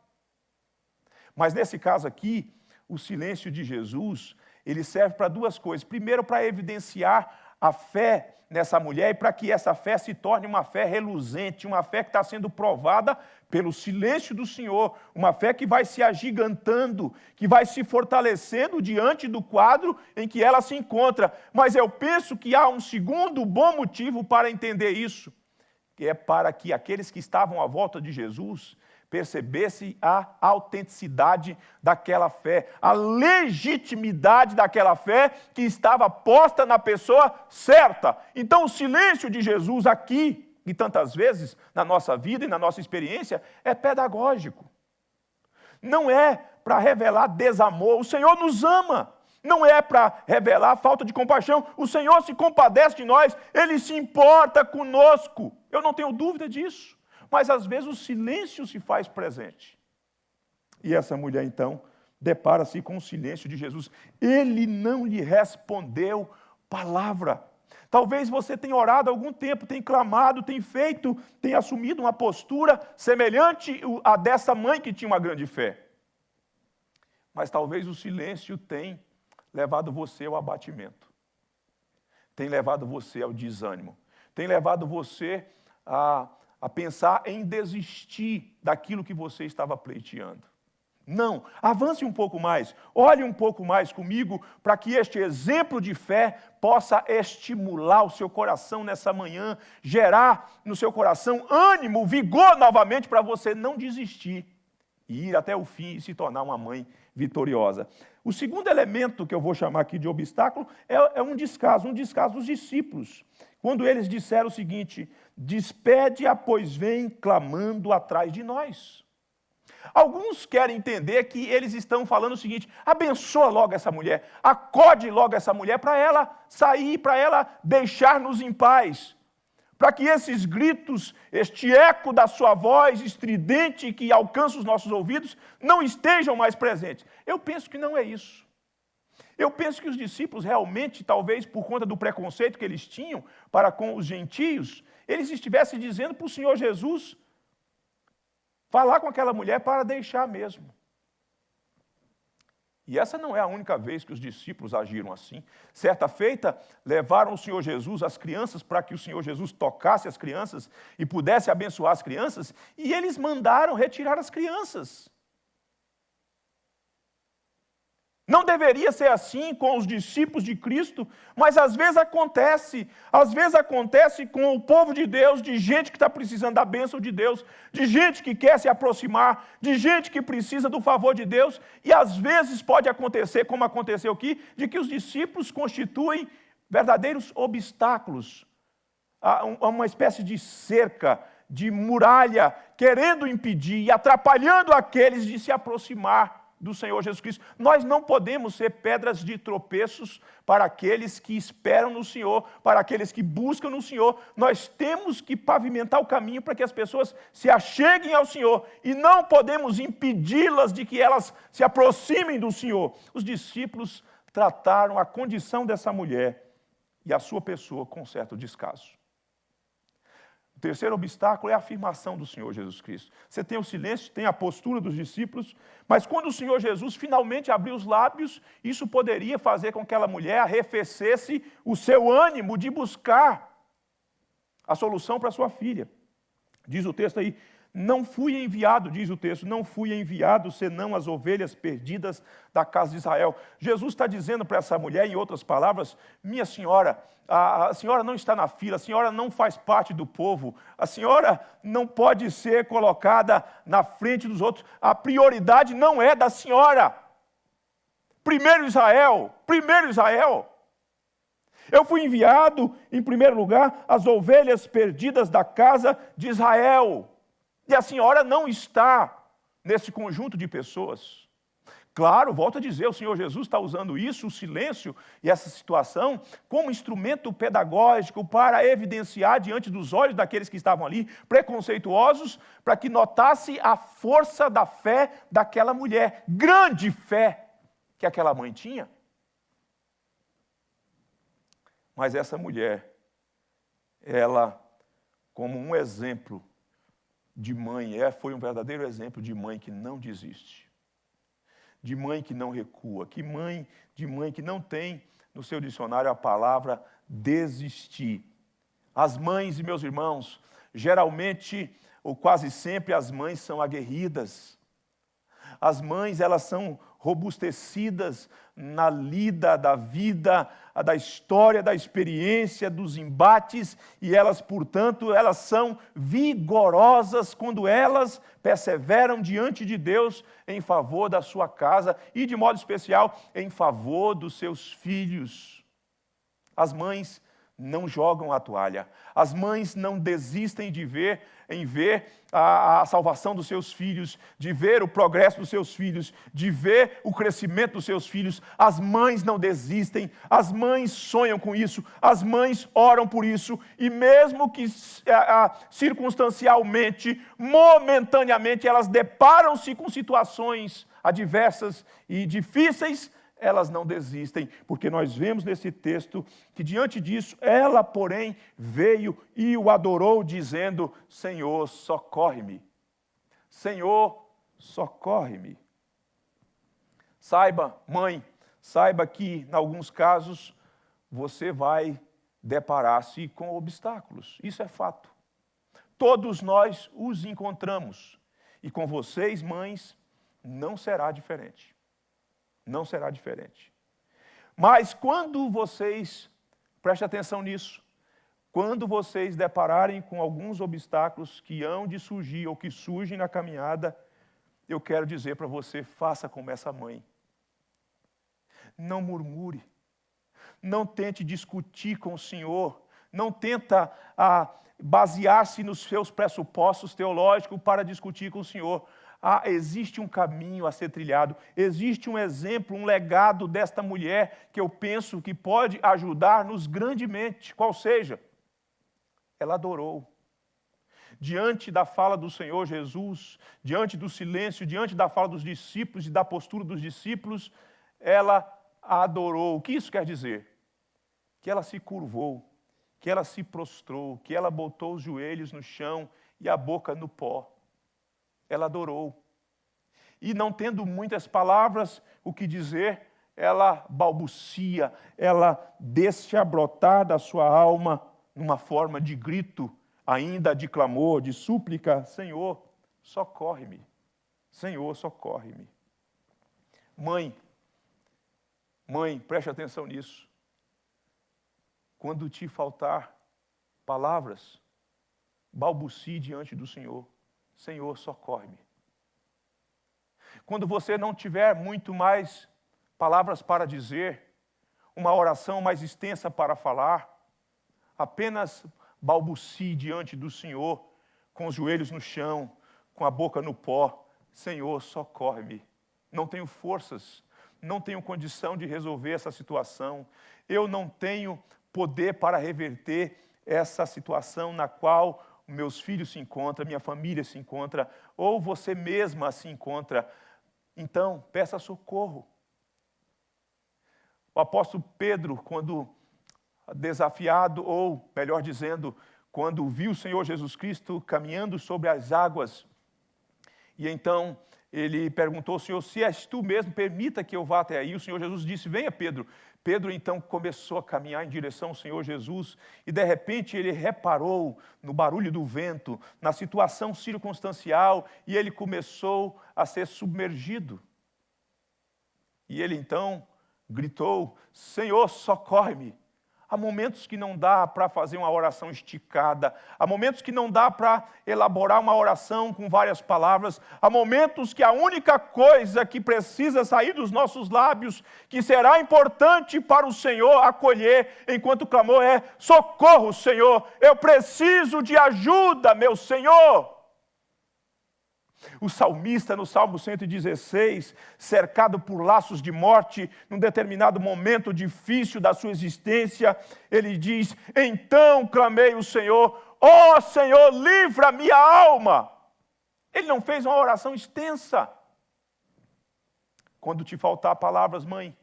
Mas nesse caso aqui, o silêncio de Jesus, ele serve para 2 coisas. Primeiro, para evidenciar a fé nessa mulher e para que essa fé se torne uma fé reluzente, uma fé que está sendo provada pelo silêncio do Senhor, uma fé que vai se agigantando, que vai se fortalecendo diante do quadro em que ela se encontra. Mas eu penso que há um segundo bom motivo para entender isso, que é para que aqueles que estavam à volta de Jesus percebessem a autenticidade daquela fé, a legitimidade daquela fé que estava posta na pessoa certa. Então o silêncio de Jesus aqui, e tantas vezes na nossa vida e na nossa experiência, é pedagógico. Não é para revelar desamor, o Senhor nos ama. Não é para revelar falta de compaixão, o Senhor se compadece de nós, Ele se importa conosco. Eu não tenho dúvida disso. Mas às vezes o silêncio se faz presente. E essa mulher então depara-se com o silêncio de Jesus. Ele não lhe respondeu palavra. Talvez você tenha orado há algum tempo, tenha clamado, tenha assumido uma postura semelhante à dessa mãe que tinha uma grande fé. Mas talvez o silêncio tenha levado você ao abatimento. Tem levado você ao desânimo. Tem levado você a pensar em desistir daquilo que você estava pleiteando. Não, avance um pouco mais, olhe um pouco mais comigo, para que este exemplo de fé possa estimular o seu coração nessa manhã, gerar no seu coração ânimo, vigor novamente, para você não desistir e ir até o fim e se tornar uma mãe vitoriosa. O segundo elemento que eu vou chamar aqui de obstáculo é um descaso dos discípulos. Quando eles disseram o seguinte: despede-a, pois vem clamando atrás de nós. Alguns querem entender que eles estão falando o seguinte: abençoa logo essa mulher, acode logo essa mulher para ela sair, para ela deixar-nos em paz. Para que esses gritos, este eco da sua voz estridente que alcança os nossos ouvidos, não estejam mais presentes. Eu penso que não é isso. Eu penso que os discípulos realmente, talvez por conta do preconceito que eles tinham para com os gentios, eles estivessem dizendo para o Senhor Jesus falar com aquela mulher para deixar mesmo. E essa não é a única vez que os discípulos agiram assim. Certa feita, levaram o Senhor Jesus, as crianças, para que o Senhor Jesus tocasse as crianças e pudesse abençoar as crianças, e eles mandaram retirar as crianças. Não deveria ser assim com os discípulos de Cristo, mas às vezes acontece com o povo de Deus, de gente que está precisando da bênção de Deus, de gente que quer se aproximar, de gente que precisa do favor de Deus, e às vezes pode acontecer, como aconteceu aqui, de que os discípulos constituem verdadeiros obstáculos, uma espécie de cerca, de muralha, querendo impedir e atrapalhando aqueles de se aproximar do Senhor Jesus Cristo. Nós não podemos ser pedras de tropeços para aqueles que esperam no Senhor, para aqueles que buscam no Senhor. Nós temos que pavimentar o caminho para que as pessoas se acheguem ao Senhor e não podemos impedi-las de que elas se aproximem do Senhor. Os discípulos trataram a condição dessa mulher e a sua pessoa com certo descaso. O terceiro obstáculo é a afirmação do Senhor Jesus Cristo. Você tem o silêncio, tem a postura dos discípulos, mas quando o Senhor Jesus finalmente abriu os lábios, isso poderia fazer com que aquela mulher arrefecesse o seu ânimo de buscar a solução para sua filha. Diz o texto aí: não fui enviado, diz o texto, não fui enviado senão as ovelhas perdidas da casa de Israel. Jesus está dizendo para essa mulher, em outras palavras: minha senhora, a senhora não está na fila, a senhora não faz parte do povo, a senhora não pode ser colocada na frente dos outros, a prioridade não é da senhora. Primeiro Israel, primeiro Israel. Eu fui enviado, em primeiro lugar, as ovelhas perdidas da casa de Israel. E a senhora não está nesse conjunto de pessoas. Claro, volto a dizer, o Senhor Jesus está usando isso, o silêncio e essa situação, como instrumento pedagógico para evidenciar diante dos olhos daqueles que estavam ali, preconceituosos, para que notasse a força da fé daquela mulher, grande fé que aquela mãe tinha. Mas essa mulher, ela, como um exemplo de mãe, foi um verdadeiro exemplo de mãe que não desiste, de mãe que não recua, de mãe que não tem no seu dicionário a palavra desistir. As mães, meus irmãos, geralmente, ou quase sempre, as mães são aguerridas. As mães, elas são robustecidas na lida da vida, da história, da experiência, dos embates, e elas, portanto, elas são vigorosas quando elas perseveram diante de Deus em favor da sua casa e, de modo especial, em favor dos seus filhos. As mães não jogam a toalha. As mães não desistem de ver a salvação dos seus filhos, de ver o progresso dos seus filhos, de ver o crescimento dos seus filhos. As mães não desistem, as mães sonham com isso, as mães oram por isso, e mesmo que circunstancialmente, momentaneamente, elas deparam-se com situações adversas e difíceis, elas não desistem, porque nós vemos nesse texto que diante disso, ela, porém, veio e o adorou, dizendo: Senhor, socorre-me. Senhor, socorre-me. Saiba, mãe, saiba que, em alguns casos, você vai deparar-se com obstáculos. Isso é fato. Todos nós os encontramos. E com vocês, mães, não será diferente. Não será diferente. Mas quando vocês, preste atenção nisso, quando vocês depararem com alguns obstáculos que hão de surgir ou que surgem na caminhada, eu quero dizer para você, faça como essa mãe. Não murmure, não tente discutir com o Senhor, não tenta basear-se nos seus pressupostos teológicos para discutir com o Senhor. Existe um caminho a ser trilhado, existe um exemplo, um legado desta mulher que eu penso que pode ajudar-nos grandemente, qual seja, ela adorou. Diante da fala do Senhor Jesus, diante do silêncio, diante da fala dos discípulos e da postura dos discípulos, ela adorou. O que isso quer dizer? Que ela se curvou, que ela se prostrou, que ela botou os joelhos no chão e a boca no pó. Ela adorou. E não tendo muitas palavras o que dizer, ela balbucia, ela deixa brotar da sua alma, numa forma de grito, ainda de clamor, de súplica: Senhor, socorre-me. Senhor, socorre-me. Mãe, preste atenção nisso. Quando te faltar palavras, balbucie diante do Senhor: Senhor, socorre-me. Quando você não tiver muito mais palavras para dizer, uma oração mais extensa para falar, apenas balbucie diante do Senhor, com os joelhos no chão, com a boca no pó: Senhor, socorre-me. Não tenho forças, não tenho condição de resolver essa situação, eu não tenho poder para reverter essa situação na qual meus filhos se encontram, minha família se encontra, ou você mesma se encontra. Então, peça socorro. O apóstolo Pedro, quando desafiado, ou melhor dizendo, quando viu o Senhor Jesus Cristo caminhando sobre as águas, e então ele perguntou: Senhor, se és tu mesmo, permita que eu vá até aí. O Senhor Jesus disse: venha, Pedro. Pedro então começou a caminhar em direção ao Senhor Jesus, e de repente ele reparou no barulho do vento, na situação circunstancial, e ele começou a ser submergido. E ele então gritou: Senhor, socorre-me. Há momentos que não dá para fazer uma oração esticada, há momentos que não dá para elaborar uma oração com várias palavras, há momentos que a única coisa que precisa sair dos nossos lábios, que será importante para o Senhor acolher enquanto o clamor é: socorro, Senhor, eu preciso de ajuda, meu Senhor. O salmista, no Salmo 116, cercado por laços de morte, num determinado momento difícil da sua existência, ele diz: então clamei o Senhor, ó Senhor, livra minha alma. Ele não fez uma oração extensa. Quando te faltar palavras, mãe,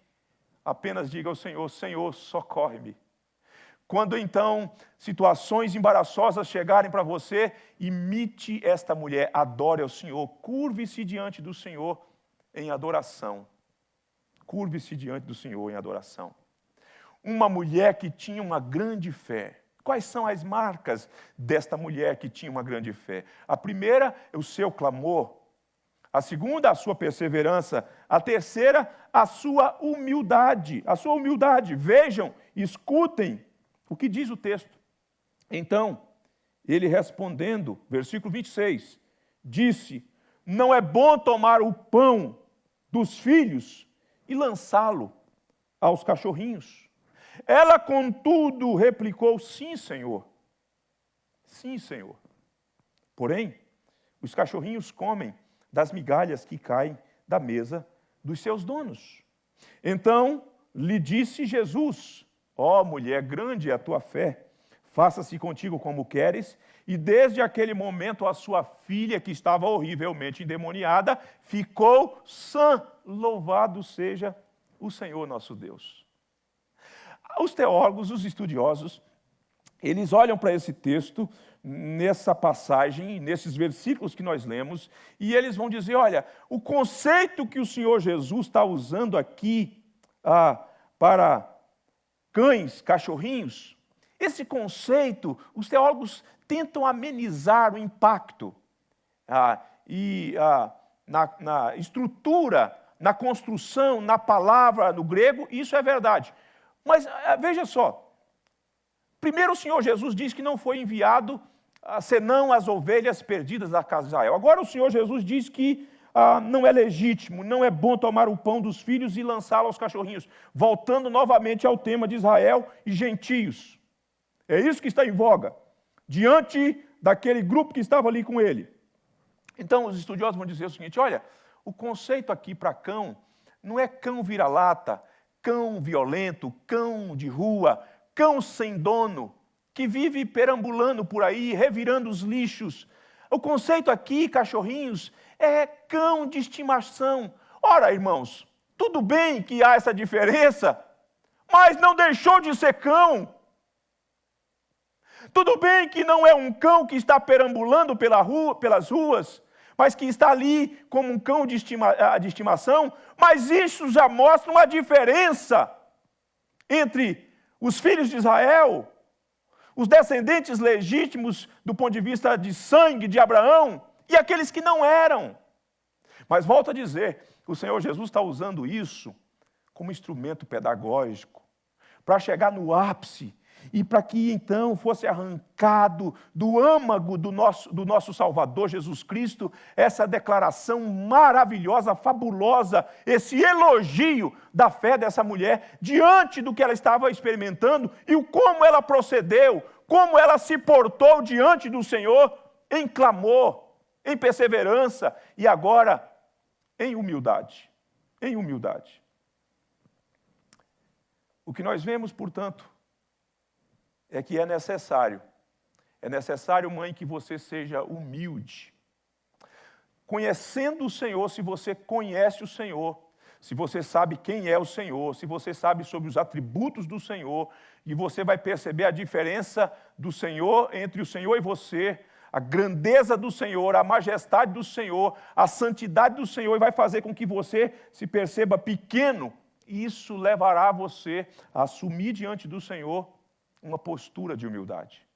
apenas diga ao Senhor: Senhor, socorre-me. Quando então situações embaraçosas chegarem para você, imite esta mulher, adore ao Senhor, curve-se diante do Senhor em adoração. Curve-se diante do Senhor em adoração. Uma mulher que tinha uma grande fé, Quais são as marcas desta mulher que tinha uma grande fé? A primeira é o seu clamor. A segunda, a sua perseverança. A terceira, a sua humildade. A sua humildade. Vejam, escutem o que diz o texto. Então, ele respondendo, versículo 26, disse: não é bom tomar o pão dos filhos e lançá-lo aos cachorrinhos. Ela, contudo, replicou: sim, Senhor. Sim, Senhor. Porém, os cachorrinhos comem das migalhas que caem da mesa dos seus donos. Então lhe disse Jesus: ó mulher, grande é a tua fé, faça-se contigo como queres. E desde aquele momento a sua filha, que estava horrivelmente endemoniada, ficou sã. Louvado seja o Senhor nosso Deus. Os teólogos, os estudiosos, eles olham para esse texto, nessa passagem, nesses versículos que nós lemos, e eles vão dizer: olha, o conceito que o Senhor Jesus está usando aqui para cães, cachorrinhos, esse conceito, os teólogos tentam amenizar o impacto na estrutura, na construção, na palavra, no grego, isso é verdade. Mas veja só, primeiro o Senhor Jesus diz que não foi enviado senão as ovelhas perdidas da casa de Israel. Agora o Senhor Jesus diz que não é legítimo, não é bom tomar o pão dos filhos e lançá-lo aos cachorrinhos. Voltando novamente ao tema de Israel e gentios. É isso que está em voga, diante daquele grupo que estava ali com ele. Então os estudiosos vão dizer o seguinte: olha, o conceito aqui para cão não é cão vira-lata, cão violento, cão de rua, cão sem dono, que vive perambulando por aí, revirando os lixos. O conceito aqui, cachorrinhos, é cão de estimação. Ora, irmãos, tudo bem que há essa diferença, mas não deixou de ser cão. Tudo bem que não é um cão que está perambulando pelas ruas, mas que está ali como um cão de estimação, mas isso já mostra uma diferença entre os filhos de Israel, os descendentes legítimos do ponto de vista de sangue de Abraão, e aqueles que não eram. Mas volto a dizer, o Senhor Jesus está usando isso como instrumento pedagógico, para chegar no ápice, e para que então fosse arrancado do âmago do nosso Salvador Jesus Cristo, essa declaração maravilhosa, fabulosa, esse elogio da fé dessa mulher, diante do que ela estava experimentando, e o como ela procedeu, como ela se portou diante do Senhor, em clamor, em perseverança, e agora em humildade. Em humildade. O que nós vemos, portanto, é que é necessário, mãe, que você seja humilde. Conhecendo o Senhor, se você conhece o Senhor, se você sabe quem é o Senhor, se você sabe sobre os atributos do Senhor, e você vai perceber a diferença do Senhor entre o Senhor e você, a grandeza do Senhor, a majestade do Senhor, a santidade do Senhor, e vai fazer com que você se perceba pequeno, e isso levará você a assumir diante do Senhor uma postura de humildade.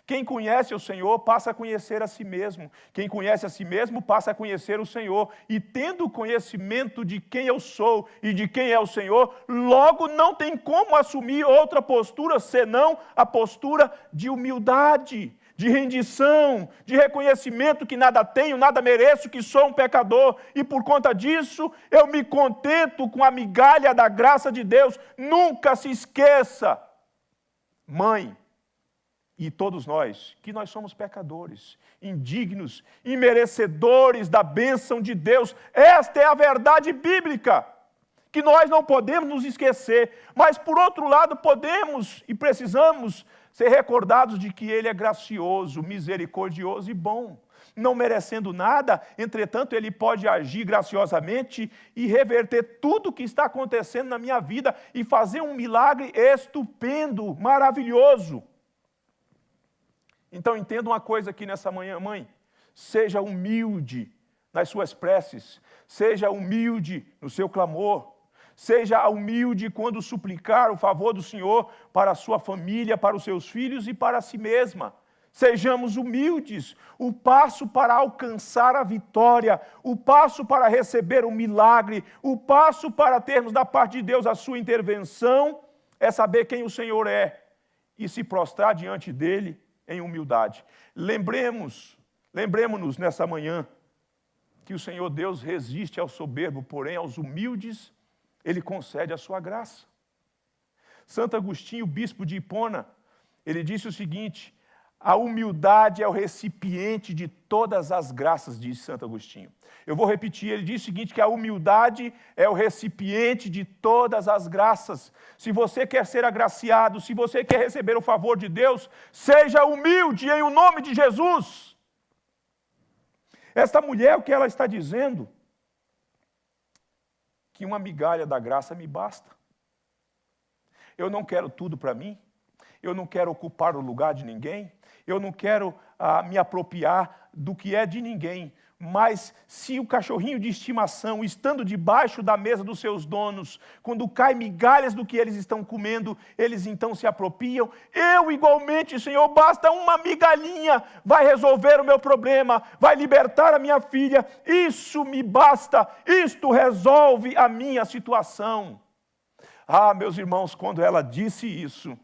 Quem conhece o Senhor passa a conhecer a si mesmo. Quem conhece a si mesmo passa a conhecer o Senhor. E tendo conhecimento de quem eu sou e de quem é o Senhor, logo não tem como assumir outra postura senão a postura de humildade, de rendição, de reconhecimento que nada tenho, nada mereço, que sou um pecador. E por conta disso, eu me contento com a migalha da graça de Deus. Nunca se esqueça, mãe, e todos nós, que nós somos pecadores, indignos, imerecedores da bênção de Deus. Esta é a verdade bíblica, que nós não podemos nos esquecer, mas por outro lado podemos e precisamos ser recordados de que Ele é gracioso, misericordioso e bom. Não merecendo nada, entretanto, Ele pode agir graciosamente e reverter tudo o que está acontecendo na minha vida e fazer um milagre estupendo, maravilhoso. Então, entenda uma coisa aqui nessa manhã, mãe. Seja humilde nas suas preces, seja humilde no seu clamor, Seja humilde quando suplicar o favor do Senhor para a sua família, para os seus filhos e para si mesma. Sejamos humildes. O passo para alcançar a vitória, o passo para receber o milagre, o passo para termos da parte de Deus a sua intervenção, é saber quem o Senhor é e se prostrar diante dele em humildade. Lembremos-nos nessa manhã que o Senhor Deus resiste ao soberbo, porém aos humildes Ele concede a sua graça. Santo Agostinho, bispo de Hipona, ele disse o seguinte: a humildade é o recipiente de todas as graças, diz Santo Agostinho. Eu vou repetir, ele diz o seguinte, que a humildade é o recipiente de todas as graças. Se você quer ser agraciado, se você quer receber o favor de Deus, seja humilde em o nome de Jesus. Esta mulher, o que ela está dizendo? Que uma migalha da graça me basta. Eu não quero tudo para mim, eu não quero ocupar o lugar de ninguém, eu não quero me apropriar do que é de ninguém, mas se o cachorrinho de estimação, estando debaixo da mesa dos seus donos, quando cai migalhas do que eles estão comendo, eles então se apropriam, eu igualmente, Senhor, basta uma migalhinha, vai resolver o meu problema, vai libertar a minha filha, isso me basta, isto resolve a minha situação. Ah, meus irmãos, quando ela disse isso,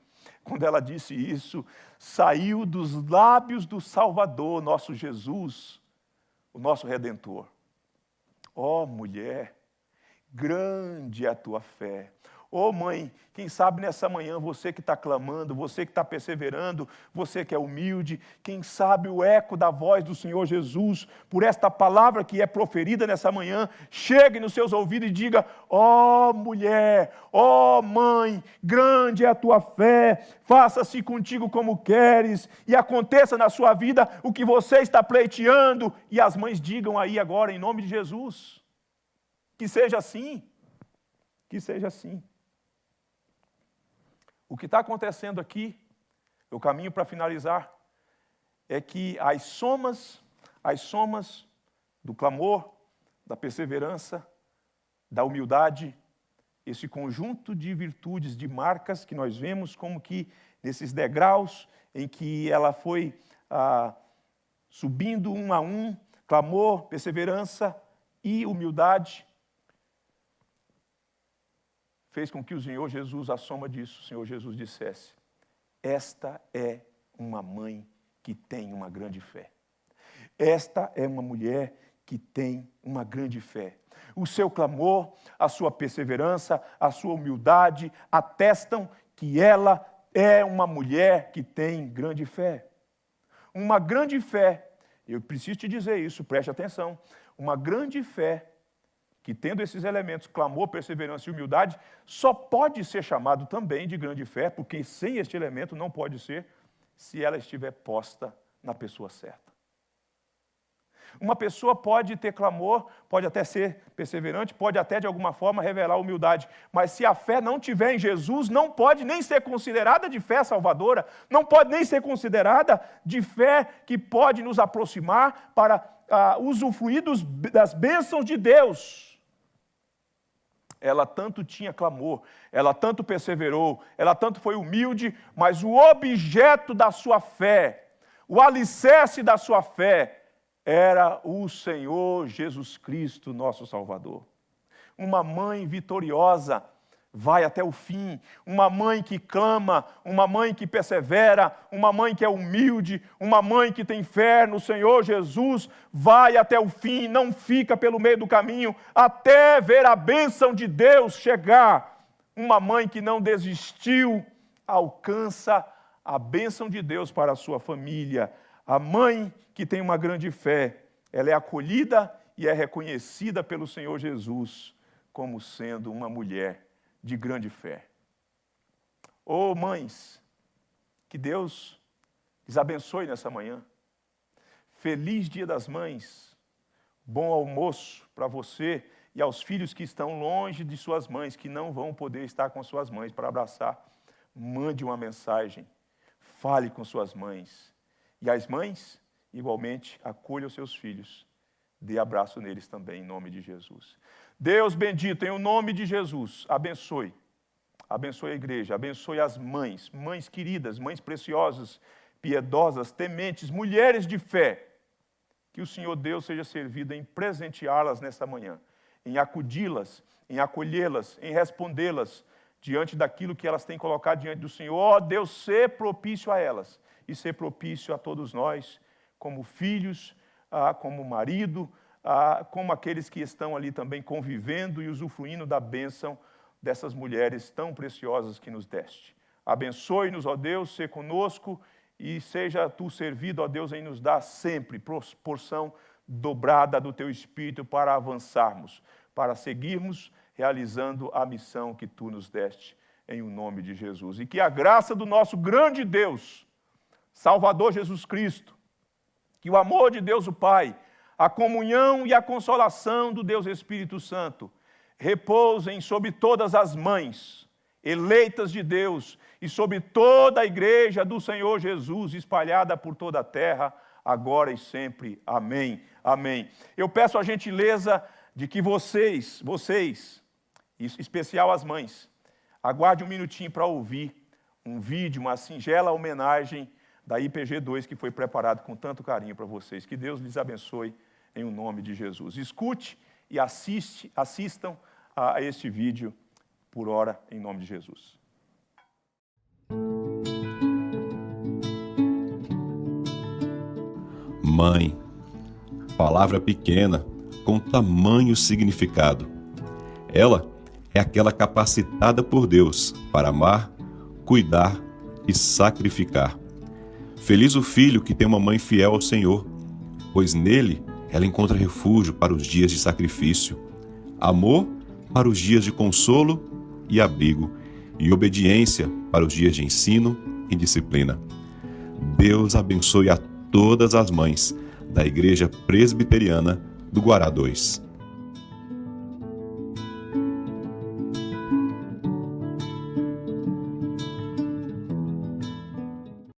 saiu dos lábios do Salvador, nosso Jesus, o nosso Redentor. Ó mulher, grande é a tua fé. Ó mãe, quem sabe nessa manhã, você que está clamando, você que está perseverando, você que é humilde, quem sabe o eco da voz do Senhor Jesus, por esta palavra que é proferida nessa manhã, chegue nos seus ouvidos e diga: ó mulher, ó mãe, grande é a tua fé, faça-se contigo como queres, e aconteça na sua vida o que você está pleiteando, e as mães digam aí agora, em nome de Jesus, que seja assim, que seja assim. O que está acontecendo aqui, o caminho para finalizar, é que as somas do clamor, da perseverança, da humildade, esse conjunto de virtudes, de marcas que nós vemos como que nesses degraus em que ela foi subindo um a um, clamor, perseverança e humildade, fez com que o Senhor Jesus, a soma disso, o Senhor Jesus dissesse: esta é uma mãe que tem uma grande fé. Esta é uma mulher que tem uma grande fé. O seu clamor, a sua perseverança, a sua humildade atestam que ela é uma mulher que tem grande fé. Uma grande fé, eu preciso te dizer isso, preste atenção, uma grande fé que tendo esses elementos, clamor, perseverança e humildade, só pode ser chamado também de grande fé, porque sem este elemento não pode ser, se ela estiver posta na pessoa certa. Uma pessoa pode ter clamor, pode até ser perseverante, pode até de alguma forma revelar humildade, mas se a fé não tiver em Jesus, não pode nem ser considerada de fé salvadora, não pode nem ser considerada de fé que pode nos aproximar para usufruir das bênçãos de Deus. Ela tanto tinha clamor, ela tanto perseverou, ela tanto foi humilde, mas o objeto da sua fé, o alicerce da sua fé, era o Senhor Jesus Cristo, nosso Salvador. Uma mãe vitoriosa vai até o fim, uma mãe que clama, uma mãe que persevera, uma mãe que é humilde, uma mãe que tem fé no Senhor Jesus, vai até o fim, não fica pelo meio do caminho, até ver a bênção de Deus chegar. Uma mãe que não desistiu, alcança a bênção de Deus para a sua família. A mãe que tem uma grande fé, ela é acolhida e é reconhecida pelo Senhor Jesus como sendo uma mulher de grande fé. Ô mães, que Deus lhes abençoe nessa manhã. Feliz Dia das Mães, bom almoço para você e aos filhos que estão longe de suas mães, que não vão poder estar com suas mães para abraçar. Mande uma mensagem, fale com suas mães. E as mães, igualmente, acolham seus filhos, dê abraço neles também, em nome de Jesus. Deus bendito, em o nome de Jesus, abençoe. Abençoe a igreja, abençoe as mães, mães queridas, mães preciosas, piedosas, tementes, mulheres de fé. Que o Senhor Deus seja servido em presenteá-las nesta manhã, em acudi-las, em acolhê-las, em respondê-las diante daquilo que elas têm colocado diante do Senhor. Ó Deus, ser propício a elas e ser propício a todos nós, como filhos, como marido, como aqueles que estão ali também convivendo e usufruindo da bênção dessas mulheres tão preciosas que nos deste. Abençoe-nos, ó Deus, ser conosco e seja Tu servido, ó Deus, em nos dar sempre porção dobrada do Teu Espírito para avançarmos, para seguirmos realizando a missão que Tu nos deste, em o nome de Jesus. E que a graça do nosso grande Deus, Salvador Jesus Cristo, que o amor de Deus o Pai, a comunhão e a consolação do Deus Espírito Santo, repousem sobre todas as mães, eleitas de Deus, e sobre toda a igreja do Senhor Jesus, espalhada por toda a terra, agora e sempre. Amém. Amém. Eu peço a gentileza de que vocês, em especial as mães, aguarde um minutinho para ouvir um vídeo, uma singela homenagem da IPG2 que foi preparado com tanto carinho para vocês. Que Deus lhes abençoe em o nome de Jesus. Escute e assistam a este vídeo por hora, em nome de Jesus. Mãe, palavra pequena, com tamanho significado. Ela é aquela capacitada por Deus para amar, cuidar e sacrificar. Feliz o filho que tem uma mãe fiel ao Senhor, pois nele ela encontra refúgio para os dias de sacrifício, amor para os dias de consolo e abrigo, e obediência para os dias de ensino e disciplina. Deus abençoe a todas as mães da Igreja Presbiteriana do Guará 2.